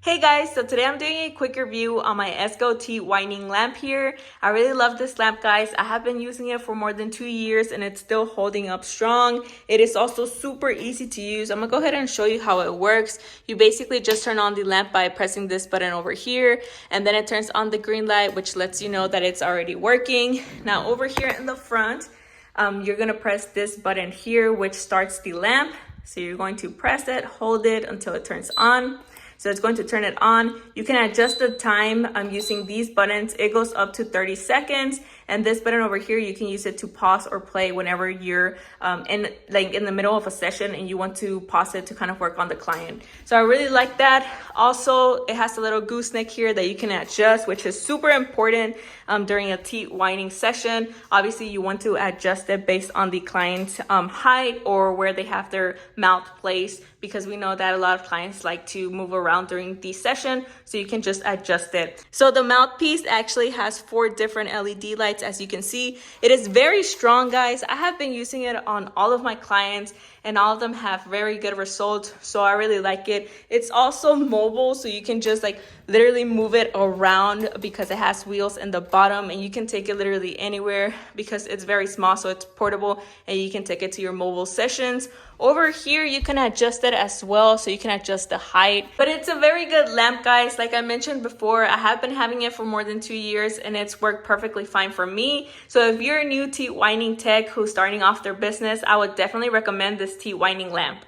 Hey guys, so today I'm doing a quick review on my Esco Tea Whitening lamp here. I really love this lamp, guys. I have been using it for more than 2 years and it's still holding up strong. It is also super easy to use. I'm gonna go ahead and show you how it works. You basically just turn on the lamp by pressing this button over here, and then it turns on the green light, which lets you know that it's already working. Now over here in the front, you're gonna press this button here, which starts the lamp. So you're going to press it, hold it until it turns on. So it's going to turn it on. You can adjust the time using these buttons. It goes up to 30 seconds. And this button over here, you can use it to pause or play whenever you're in the middle of a session and you want to pause it to kind of work on the client. So I really like that. Also, it has a little gooseneck here that you can adjust, which is super important during a teeth whitening session. Obviously, you want to adjust it based on the client's height or where they have their mouth placed, because we know that a lot of clients like to move around during the session, so you can just adjust it. So the mouthpiece actually has 4 different LED lights, as you can see. It is very strong, guys. I have been using it on all of my clients and all of them have very good results, so I really like it. It's also mobile, so you can just literally move it around because it has wheels in the bottom, and you can take it literally anywhere because it's very small, so it's portable and you can take it to your mobile sessions. Over here, you can adjust it as well, so you can adjust the height. But it's a very good lamp, guys. Like I mentioned before, I have been having it for more than 2 years and it's worked perfectly fine for me. So if you're a new teeth whitening tech who's starting off their business, I would definitely recommend this teeth whitening lamp.